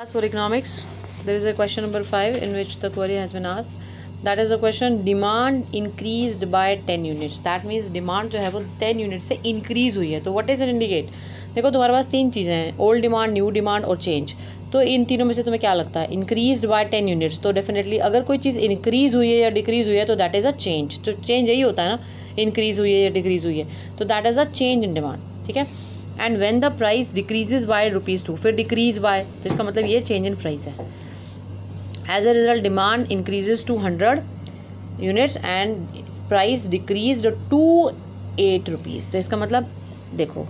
As for economics, there is a question number 5 in which the query has been asked. That is the question, demand increased by 10 units. That means demand जो है वो 10 unit से increase हुई है. तो what does it indicate? देखो तुम्हारे पास तीन चीज़ें हैं, ओल्ड डिमांड, न्यू डिमांड और चेंज. तो इन तीनों में से तुम्हें क्या लगता है? Increase by 10 units. तो डेफिनेटली अगर कोई चीज़ इंक्रीज़ हुई है या डिक्रीज़ हुई है तो दैट इज़ अ चेंज. तो चेंज यही होता है ना, इंक्रीज़ हुई है या डिक्रीज़ हुई है, तो that is a change in demand. ठीक है. And when the price decreases by ₹2, फिर डिक्रीज बाय, तो इसका मतलब ये चेंज इन प्राइस है. As a result demand increases to 100 units and price decrease to ₹8. तो इसका मतलब देखो,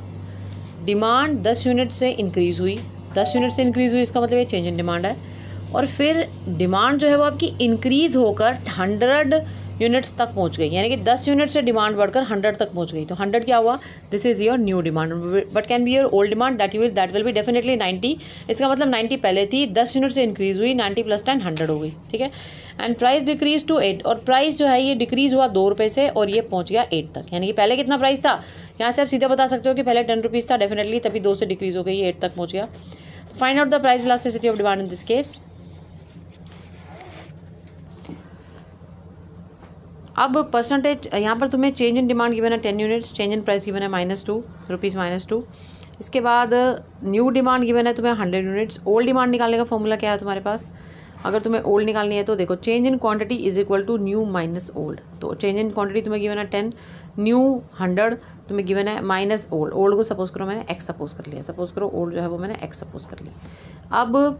डिमांड 10 यूनिट से इंक्रीज़ हुई, 10 यूनिट से इंक्रीज़ हुई, इसका मतलब ये चेंज इन डिमांड है. और फिर डिमांड जो है वो आपकी इंक्रीज़ होकर 100 यूनिट्स तक पहुंच गई, यानी कि 10 यूनिट से डिमांड बढ़कर 100 तक पहुंच गई. तो 100 क्या हुआ? This is your new demand. But can be your old demand, that will be definitely 90. इसका मतलब 90 पहले थी, 10 यूनिट से इंक्रीज़ हुई, 90 + 10 100 हो गई. ठीक है. एंड प्राइस डिक्रीज टू 8, और प्राइस जो है ये डिक्रीज़ हुआ ₹2 से और ये पहुँच गया 8 तक. यानी कि पहले कितना प्राइस था, यहाँ से आप सीधा बता सकते हो कि पहले ₹10 था डेफिनेटली, तभी 2 से डिक्रीज़ हो गई, 8 तक पहुँच गया. Find out the price elasticity of demand in this case. अब परसेंटेज यहाँ पर तुम्हें चेंज इन डिमांड गिवन है 10 units, change in price given है -2. इसके बाद न्यू डिमांड गिवन है तुम्हें 100 यूनिट्स. ओल्ड डिमांड निकालने का फॉर्मूला क्या है तुम्हारे पास? अगर तुम्हें ओल्ड निकालनी है तो देखो, change in quantity is equal to new minus old. तो चेंज इन क्वांटिटी तुम्हें गिवन है 10, न्यू 100 तुम्हें गिवन है माइनस ओल्ड. ओल्ड को सपोज करो मैंने x सपोज कर लिया, सपोज करो ओल्ड जो है वो मैंने x सपोज कर लिया. अब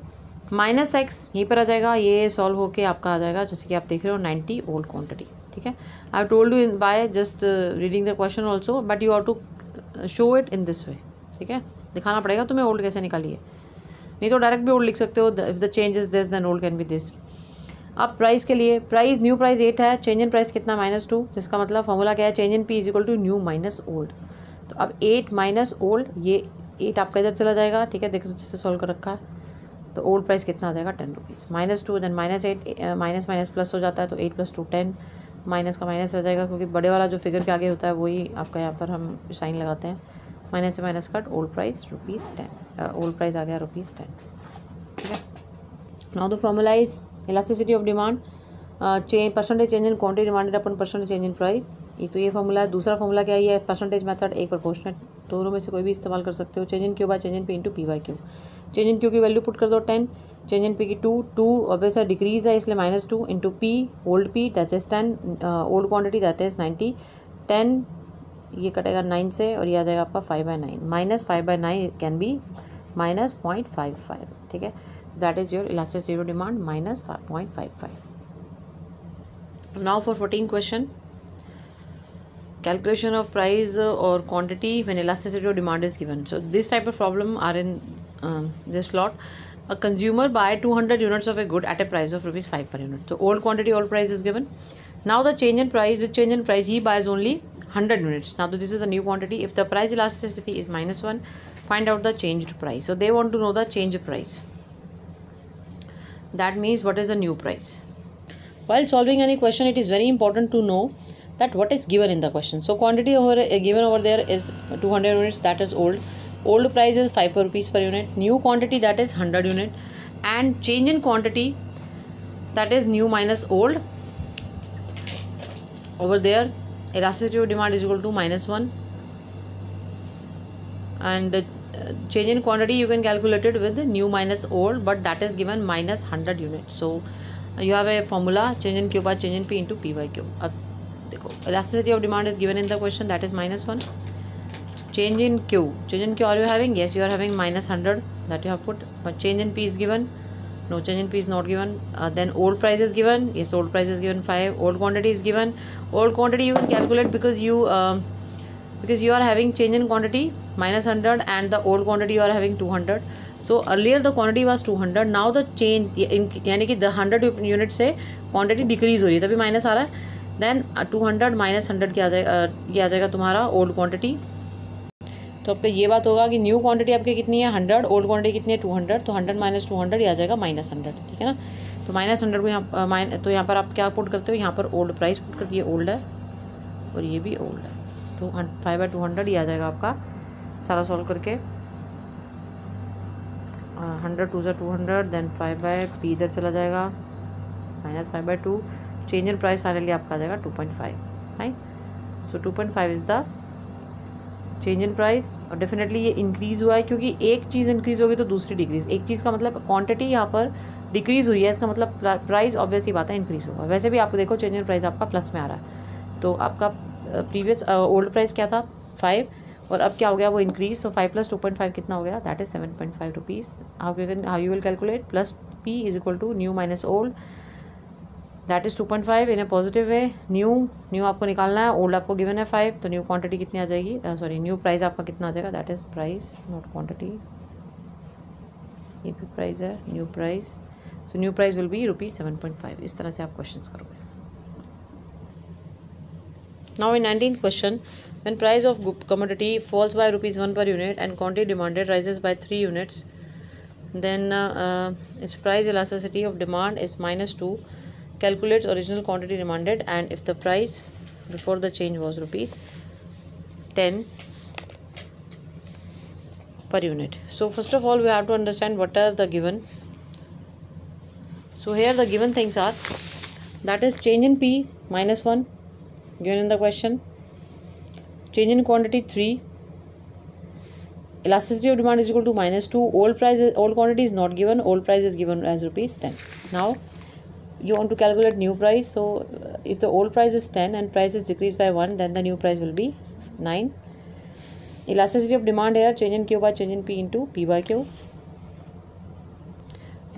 -x यहीं पर आ जाएगा, ये सॉल्व होके आपका आ जाएगा जैसे कि आप देख रहे हो 90 ओल्ड क्वांटिटी. ठीक है. I have told you by just reading the question also, but you have to show it in this way. ठीक है. दिखाना पड़ेगा तुम्हें ओल्ड कैसे निकाली है, नहीं तो डायरेक्ट भी ओल्ड लिख सकते हो. If the change is this then old can be this. अब प्राइस के लिए, प्राइस न्यू प्राइस 8 है, चेंज इन प्राइस कितना -2. जिसका मतलब फॉर्मूला क्या है? Change in P is equal to new minus old. तो अब 8 माइनस ओल्ड, ये 8 आपका इधर चला जाएगा. ठीक है. देखो जिससे सॉल्व कर रखा है, तो ओल्ड प्राइस कितना आ जाएगा? ₹10. -2 देन -8, माइनस माइनस प्लस हो जाता है, तो 8 + 2 10, माइनस का माइनस रह जाएगा क्योंकि बड़े वाला जो फिगर के आगे होता है वही आपका यहाँ पर हम साइन लगाते हैं. माइनस से minus cut, old price ₹10, old price आ गया ₹10. ठीक है. Now the formula is elasticity of demand, percentage change in quantity demanded upon percentage change in price. एक तो ये फॉर्मूला है. दूसरा फॉर्मूला क्या है? परसेंटेज मेथड, एक प्रोपोर्शनल. दोनों में से कोई भी इस्तेमाल कर सकते हो. Change in q by change in P into P/Q. Change in q की वैल्यू पुट कर दो 10, चेंज इन P की 2 ऑब्वियसली डिक्रीज है इसलिए -2 into P, old P that is 10, old quantity that is 90. 10 ये कटेगा 9 से और ये आ जाएगा आपका 5/9. -5/9 कैन बी -0.55. ठीक है. That is your elasticity of demand -5.55. Now for 14 question, calculation of price or quantity when elasticity of demand is given. So this type of problem are in this lot. A consumer buy 200 units of a good at a price of ₹5 per unit. So old quantity, old price is given. Now the change in price, with change in price he buys only 100 units. Now this is a new quantity. If the price elasticity is -1, find out the changed price. So they want to know the change price. That means what is the new price. While solving any question, it is very important to know that what is given in the question. So quantity given over there is 200 units, that is old. Old price is ₹5 per unit. New quantity that is 100 unit, and change in quantity that is new minus old. Over there elasticity of demand is equal to -1, and change in quantity you can calculate it with new minus old, but that is given -100 units. So you have a formula, change in Q by change in P into P/Q. अब देखो, elasticity of demand is given in the question, that is -1. Change in Q are you having? Yes, you are having -100 that you have put. But change in P is given? No, change in P is not given. Then old price is given? Yes, old price is given 5. Old quantity is given. Old quantity you can calculate because you are having change in quantity -100 and the old quantity you are having 200. So earlier the quantity was 200, now the change यानी कि 100 unit से quantity decrease हो रही है, तभी minus आ रहा है. Then 200 minus 100 क्या आ जाएगा? ये आ जाएगा तुम्हारा ओल्ड क्वांटिटी. तो आपका ये बात होगा कि न्यू क्वांटिटी आपकी कितनी है? 100. ओल्ड क्वांटिटी कितनी है? 200. तो 100 माइनस 200 ये आ जाएगा -100. ठीक है ना. तो -100 को यहाँ पर आप क्या पुट करते हो? यहाँ पर ओल्ड प्राइस पुट करते, ये ओल्ड है और ये भी ओल्ड है. तो 5/200 ये आ जाएगा आपका सारा सॉल्व करके. 100 2 200, देन 5/p इधर चला जाएगा, -5/2, चेंज इन प्राइस फाइनली आपका आ जाएगा 2.5, right. So 2.5 is the change in price. और डेफिनेटली ये इंक्रीज़ हुआ है क्योंकि एक चीज़ इंक्रीज़ होगी तो दूसरी डिक्रीज़, एक चीज़ का मतलब क्वांटिटी यहाँ पर डिक्रीज़ हुई है, इसका मतलब प्राइस ऑब्वियस ही बात है इंक्रीज़ होगा। वैसे भी आप देखो चेंज इन प्राइस आपका प्लस में आ रहा है, तो आपका प्रीवियस ओल्ड प्राइस क्या था 5 और अब क्या हो गया वो इंक्रीज। सो 5 + 2.5 कितना हो गया, that is 7.5 rupees. How you will calculate, plus p is equal to new minus old, that is 2.5 in a positive way. New आपको निकालना है, ओल्ड आपको गिवन है 5, तो न्यू क्वांटिटी कितनी आ जाएगी, सॉरी न्यू प्राइस आपका कितना आ जाएगा, that is price not quantity, ये भी प्राइस है, new price. So new price will be ₹7.5। इस तरह से आप क्वेश्चंस करोगे। Now in 19th question, when price of commodity falls by ₹1 per unit and quantity demanded rises by 3 units, then its price elasticity of demand is -2. Calculates original quantity demanded and if the price before the change was ₹10 per unit. So first of all we have to understand what are the given. So here the given things are, that is change in P -1 given in the question, change in quantity 3, elasticity of demand is equal to -2, old quantity is not given, old price is given as ₹10. Now you want to calculate new price, so if the old price is 10 and price is decreased by 1, then the new price will be 9. Elasticity of demand here, change in Q by change in P into P by Q.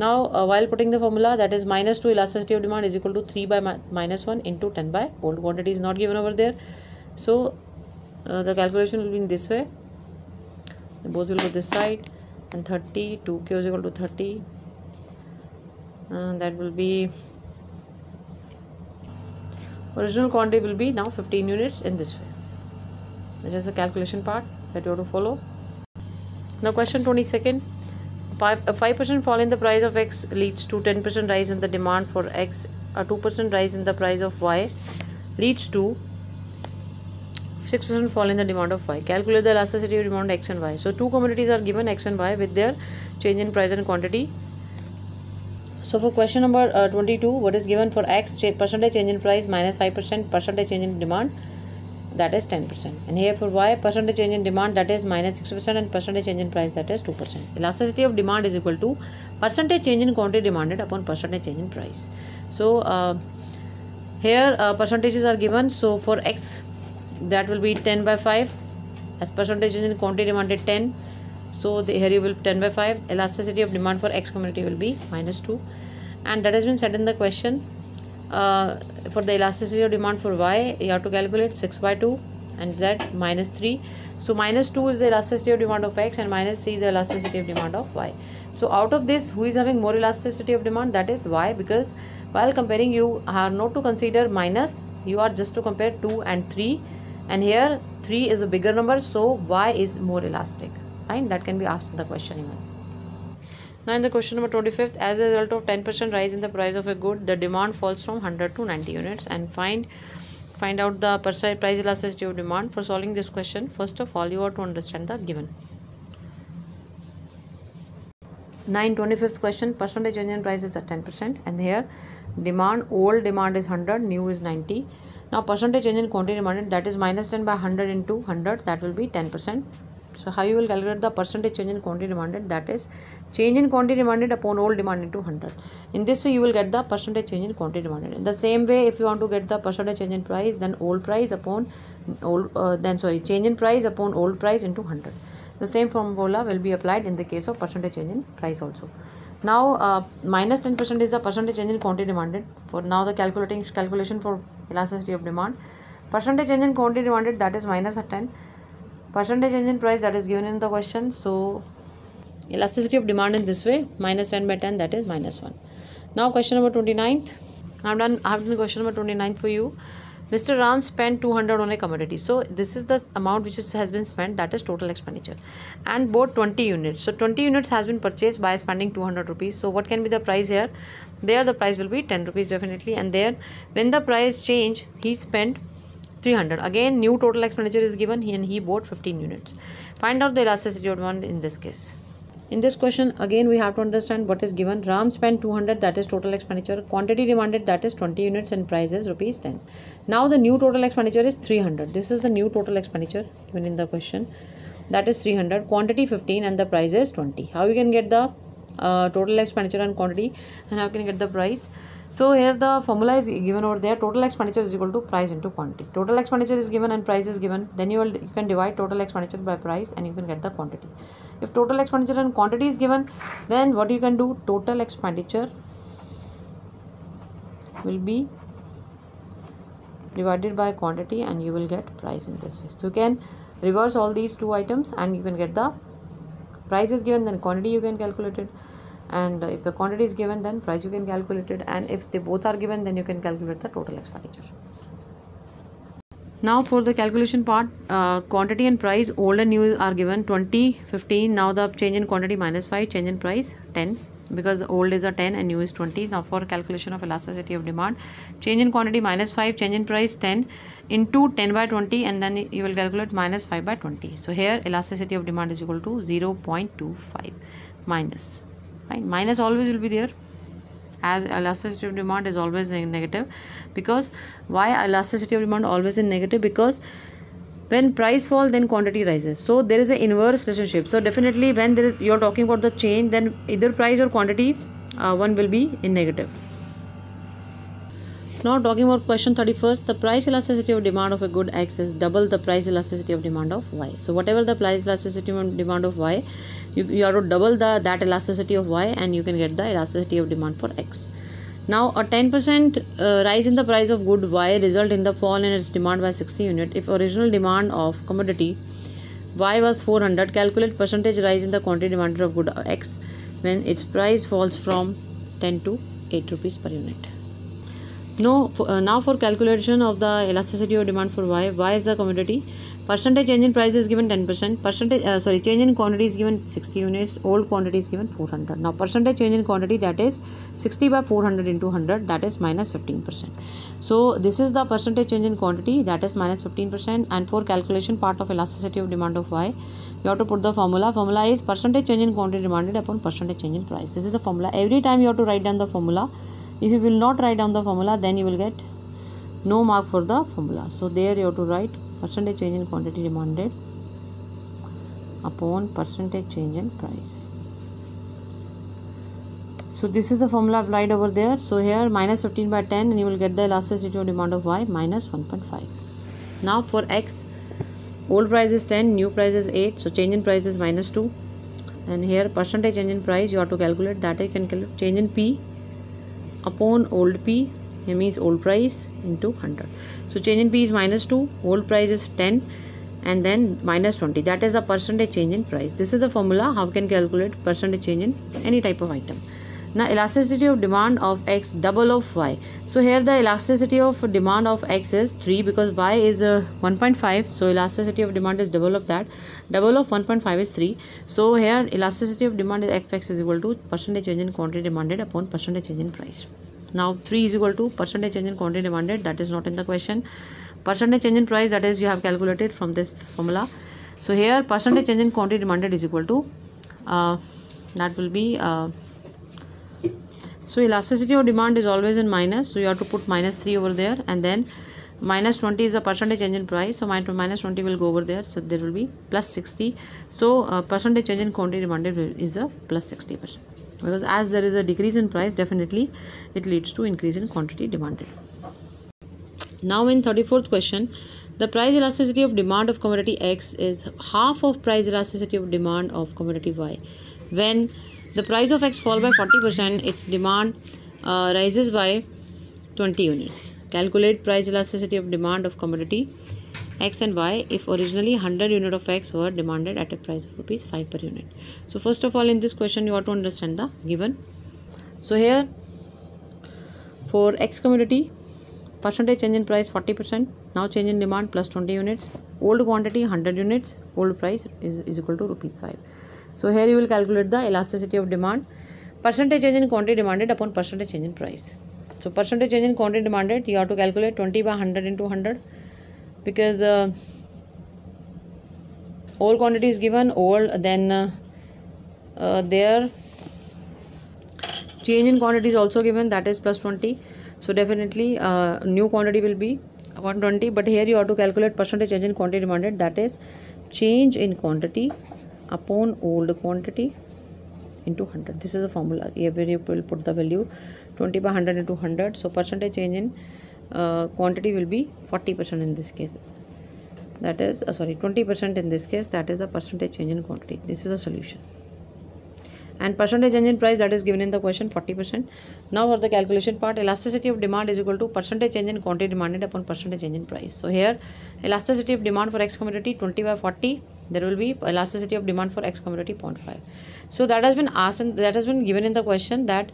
Now while putting the formula, that is -2 elasticity of demand is equal to 3 by -1 into 10 by old quantity is not given over there, so the calculation will be in this way, both will go this side, and 30 2Q is equal to 30, that will be original quantity will be now 15 units in this way. This is the calculation part that you have to follow. Now question 22nd, a 5% fall in the price of X leads to 10% rise in the demand for X. A 2% rise in the price of Y leads to 6% fall in the demand of Y. Calculate the elasticity of demand X and Y. So two commodities are given, X and Y, with their change in price and quantity. So for question number 22, what is given for X, percentage change in price -5%, percentage change in demand, that is 10%. And here for Y, percentage change in demand, that is -6%, and percentage change in price, that is 2%. Elasticity of demand is equal to percentage change in quantity demanded upon percentage change in price. So here percentages are given. So for X, that will be 10 by 5, as percentage change in quantity demanded 10. So here you will 10 by 5. Elasticity of demand for X commodity will be -2, and that has been said in the question. For the elasticity of demand for Y, you have to calculate 6 by 2, and that -3. So -2 is the elasticity of demand of X, and -3 is the elasticity of demand of Y. So out of this, who is having more elasticity of demand? That is Y, because while comparing, you are not to consider minus, you are just to compare 2 and 3, and here 3 is a bigger number, so Y is more elastic. Fine, that can be asked in the question even. Now in the question number 25th, as a result of 10% rise in the price of a good, the demand falls from 100 to 90 units, and find out the price elasticity of demand. For solving this question, first of all, you have to understand the given. 25th question, percentage change in price is at 10%, and here demand, old demand is 100, new is 90. Now percentage change in quantity demanded, that is -10 by 100 into 100, that will be 10%. So how you will calculate the percentage change in quantity demanded? That is change in quantity demanded upon old demand into 100. In this way you will get the percentage change in quantity demanded. In the same way, if you want to get the percentage change in price, then old price upon change in price upon old price into 100. The same formula will be applied in the case of percentage change in price also. Now -10% is the percentage change in quantity demanded. For now the calculation for elasticity of demand, percentage change in quantity demanded, that is -10. Percentage change in price, that is given in the question. So elasticity of demand in this way, -10 by 10, that is -1. Now question number 29th. I have done question number 29th for you. Mr. Ram spent 200 on a commodity. So this is the amount which has been spent, that is total expenditure, and bought 20 units. So 20 units has been purchased by spending 200 rupees. So what can be the price here? There the price will be 10 rupees definitely, and there when the price change, he spent 300. Again new total expenditure is given, and he bought 15 units. Find out the elasticity of demand in this case. In this question, again we have to understand what is given. Ram spent 200, that is total expenditure. Quantity demanded, that is 20 units, and price is rupees 10. Now the new total expenditure is 300. This is the new total expenditure given in the question. That is 300. Quantity 15 and the price is 20. How you can get the total expenditure and quantity, and how can you get the price? So here the formula is given over there. Total expenditure is equal to price into quantity. Total expenditure is given and price is given. Then you can divide total expenditure by price and you can get the quantity. If total expenditure and quantity is given, then what you can do, total expenditure will be divided by quantity and you will get price in this way. So you can reverse all these two items and you can get the price is given, then quantity you can calculate it, and if the quantity is given, then price you can calculate it, and if they both are given, then you can calculate the total expenditure. Now for the calculation part, quantity and price, old and new are given. 20, 15. Now the change in quantity -5, change in price 10, because old is a 10 and new is 20. Now for calculation of elasticity of demand, change in quantity -5, change in price 10 into 10 by 20, and then you will calculate -5 by 20. So here elasticity of demand is equal to 0.25 minus. Right? Minus always will be there, as elasticity of demand is always negative. Because why elasticity of demand always in negative? Because when price fall, then quantity rises. So there is an inverse relationship. So definitely when there is, you are talking about the change, then either price or quantity, one will be in negative. Now talking about question 31st, the price elasticity of demand of a good X is double the price elasticity of demand of Y. So whatever the price elasticity of demand of Y, you have to double that elasticity of Y, and you can get the elasticity of demand for X. Now a 10% rise in the price of good Y result in the fall in its demand by 60 unit. If original demand of commodity Y was 400, calculate percentage rise in the quantity demanded of good X when its price falls from 10 to 8 rupees per unit. Now for calculation of the elasticity of demand for Y is the commodity. Percentage change in price is given 10%. Change in quantity is given 60 units. Old quantity is given 400. Now percentage change in quantity, that is 60 by 400 into 100, that is -15%. So this is the percentage change in quantity, that is -15%. And for calculation part of elasticity of demand of Y, you have to put the formula. Formula is percentage change in quantity demanded upon percentage change in price. This is the formula. Every time you have to write down the formula. If you will not write down the formula, then you will get no mark for the formula. So there you have to write percentage change in quantity demanded upon percentage change in price. So this is the formula applied over there. So here -15 by 10, and you will get the elasticity of demand of Y -1.5. Now for X, old price is 10, new price is 8. So change in price is -2, and here percentage change in price you have to calculate. That you can calculate change in P upon old P, it means old price, into 100. So change in P is -2, old price is 10, and then -20. That is a percentage change in price. This is the formula how we can calculate percentage change in any type of item. Now elasticity of demand of X, double of Y. So here the elasticity of demand of X is 3, because Y is 1.5. So elasticity of demand is double of that. Double of 1.5 is 3. So here elasticity of demand is Fx is equal to percentage change in quantity demanded upon percentage change in price. Now 3 is equal to percentage change in quantity demanded, that is not in the question. Percentage change in price, that is you have calculated from this formula. So here percentage change in quantity demanded is equal to that will be so elasticity of demand is always in minus, so you have to put -3 over there, and then -20 is the percentage change in price, so -20 will go over there, so there will be +60. So percentage change in quantity demanded is a +60%, because as there is a decrease in price, definitely it leads to increase in quantity demanded. Now in 34th question, the price elasticity of demand of commodity X is half of price elasticity of demand of commodity Y. When the price of X fall by 40%, its demand rises by 20 units. Calculate price elasticity of demand of commodity X and Y if originally 100 unit of X were demanded at a price of rupees 5 per unit. So first of all, in this question you have to understand the given. So here for X commodity, percentage change in price 40%. Now change in demand plus 20 units. Old quantity 100 units. Old price is equal to rupees 5. So here you will calculate the elasticity of demand. Percentage change in quantity demanded upon percentage change in price. So percentage change in quantity demanded, you have to calculate 20 by 100 into 100, because old quantity is given, old, then their change in quantity is also given, that is plus 20. So definitely new quantity will be 120, but here you have to calculate percentage change in quantity demanded, that is change in quantity upon old quantity into 100. This is a formula. Here you will put the value 20 by 100 into 100. So percentage change in quantity will be 40% in this case. That is 20% in this case. That is a percentage change in quantity. This is a solution. And percentage change in price, that is given in the question, 40%. Now for the calculation part, elasticity of demand is equal to percentage change in quantity demanded upon percentage change in price. So here elasticity of demand for X commodity 20 by 40. There will be elasticity of demand for X commodity 0.5. So that has been asked and that has been given in the question, that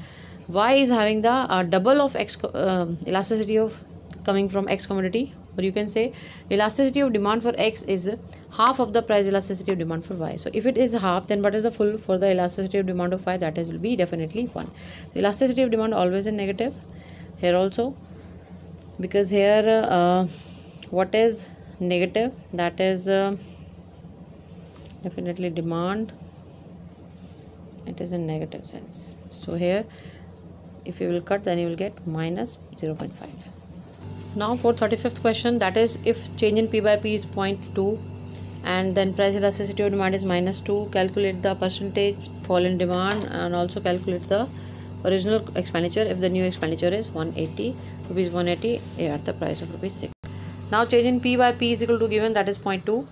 Y is having the double of X elasticity of coming from X commodity, or you can say elasticity of demand for X is half of the price elasticity of demand for Y. So if it is half, then what is the full for the elasticity of demand of Y? That is will be definitely 1. The elasticity of demand always in negative here also, because here what is negative, that is definitely demand, it is in negative sense. So here if you will cut, then you will get minus 0.5. Now for 35th question, that is if change in P by P is 0.2 and then price elasticity of demand is minus 2, calculate the percentage fall in demand and also calculate the original expenditure if the new expenditure is 180 rupees 180 at the price of rupees 6. Now change in P by P is equal to given, that is 0.2.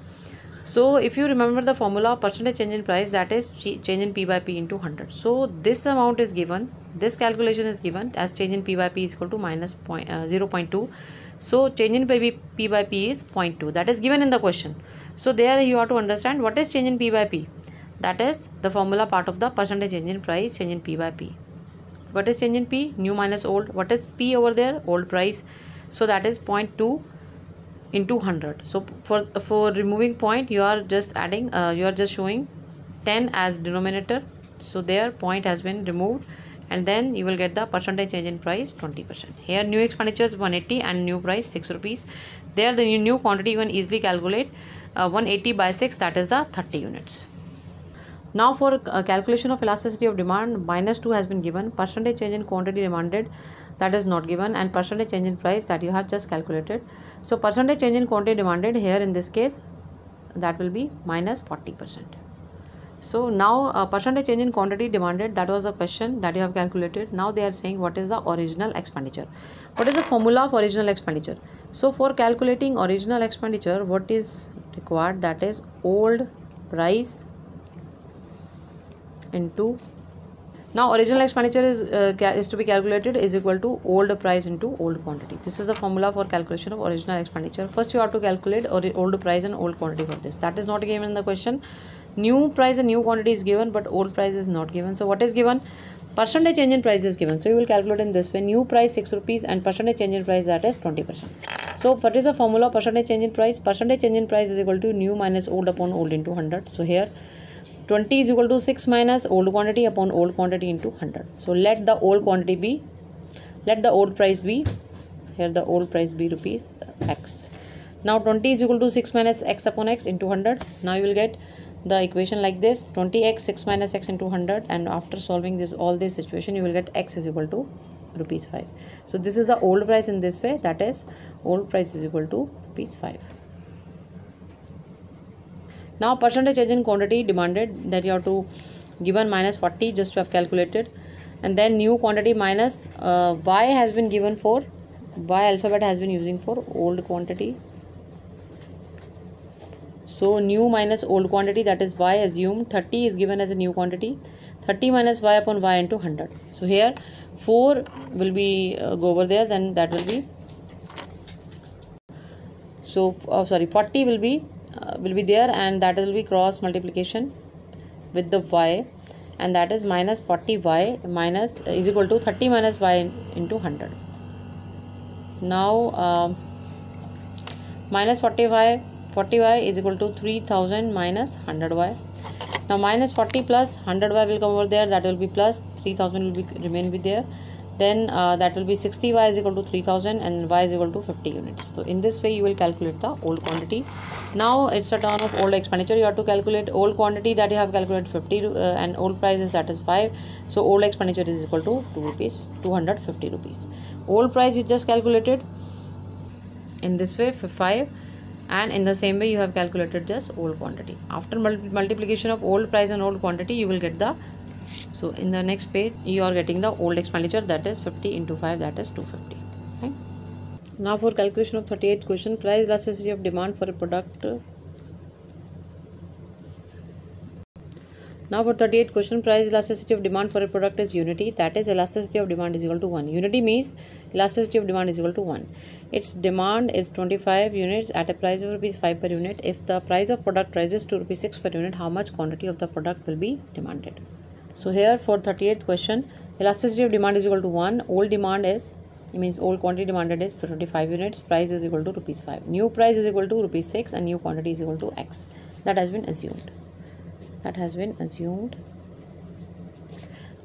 So if you remember the formula, percentage change in price, that is change in P by P into 100. So this amount is given, this calculation is given as change in P by P is equal to minus 0.2. So change in P by P is 0.2. That is given in the question. So there you have to understand what is change in P by P. That is the formula part of the percentage change in price, change in P by P. What is change in P? New minus old. What is P over there? Old price. So that is 0.2 into 100. So for removing point, you are just adding, you are just showing 10 as denominator. So there point has been removed, and then you will get the percentage change in price 20%. Here new expenditures 180 and new price 6 rupees. There the new quantity you can easily calculate 180 by 6, that is the 30 units. Now for calculation of elasticity of demand, minus 2 has been given, percentage change in quantity demanded, that is not given, and percentage change in price that you have just calculated. So percentage change in quantity demanded here in this case, that will be minus 40%. So now percentage change in quantity demanded, that was the question that you have calculated. Now they are saying what is the original expenditure. What is the formula for original expenditure? So for calculating original expenditure, what is required, that is old price into, now original expenditure is to be calculated is equal to old price into old quantity. This is the formula for calculation of original expenditure. First you have to calculate old price and old quantity for this. That is not given in the question. New price and new quantity is given, but old price is not given. So what is given? Percentage change in price is given. So you will calculate in this way. New price 6 rupees and percentage change in price, that is 20%. So what is the formula? Percentage change in price. Percentage change in price is equal to new minus old upon old into 100. So here 20 is equal to 6 minus old quantity upon old quantity into 100. So let the old quantity be, let the old price be, here the old price be rupees X. Now 20 is equal to 6 minus X upon X into 100. Now you will get the equation like this, 20x 6 minus X into 100, and after solving this all this situation you will get X is equal to rupees 5. So this is the old price in this way, that is old price is equal to rupees 5. Now percentage change in quantity demanded, that you have to given minus 40, just to have calculated, and then new quantity minus Y has been given for, Y alphabet has been using for old quantity. So new minus old quantity, that is Y assumed, 30 is given as a new quantity, 30 minus Y upon Y into 100. So here 4 will be go over there, then that will be, so 40 will be there, and that will be cross multiplication with the Y, and that is minus 40Y minus is equal to 30 minus Y into 100. Now minus 40Y is equal to 3000 minus 100Y. Now minus 40 plus 100Y will come over there, that will be plus 3000 will be remain with there. then that will be 60y is equal to 3000 and y is equal to 50 units. So in this way you will calculate the old quantity. Now it's a turn of old expenditure. You have to calculate old quantity that you have calculated 50 and old prices, that is 5. So old expenditure is equal to 2 rupees, 250 rupees. Old price you just calculated in this way for 5, and in the same way you have calculated just old quantity. After multiplication of old price and old quantity, you will get the, so in the next page you are getting the old expenditure, that is 50 into 5, that is 250. Right? Now for calculation of 38th question, price elasticity of demand for a product. Now for 38th question, price elasticity of demand for a product is unity, that is elasticity of demand is equal to 1. Unity means elasticity of demand is equal to 1. Its demand is 25 units at a price of rupees 5 per unit. If the price of product rises to rupees 6 per unit, how much quantity of the product will be demanded? So here for 38th question, elasticity of demand is equal to 1. Old demand is, it means old quantity demanded is for 25 units, price is equal to rupees 5. New price is equal to rupees 6 and new quantity is equal to X. That has been assumed.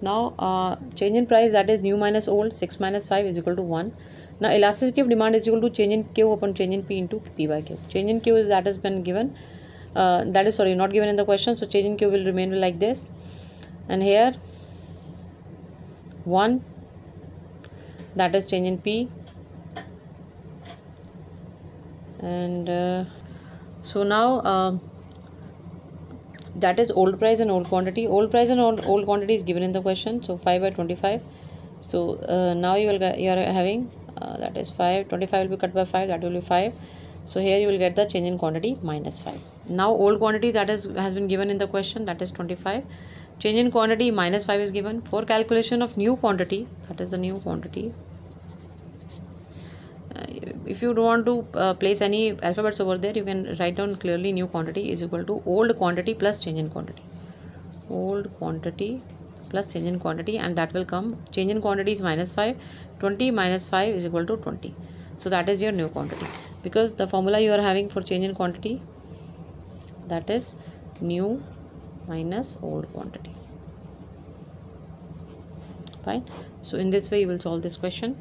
Now change in price, that is new minus old, 6 minus 5 is equal to 1. Now elasticity of demand is equal to change in Q upon change in P into P by Q. Change in Q is, that has been given, that is sorry not given in the question, so change in Q will remain like this, and here 1, that is change in P, and so now that is old price and old quantity. Old price and old quantity is given in the question, so 5 by 25. So now you are having that is 5, 25 will be cut by 5, that will be 5. So here you will get the change in quantity minus 5. Now old quantity that has been given in the question, that is 25. Change in quantity minus 5 is given. For calculation of new quantity, that is the new quantity, if you don't want to place any alphabets over there, you can write down clearly new quantity is equal to old quantity plus change in quantity. Old quantity plus change in quantity, and that will come, change in quantity is minus 5, 20 minus 5 is equal to 20. So that is your new quantity, because the formula you are having for change in quantity, that is new minus old quantity. Fine. So in this way you will solve this question.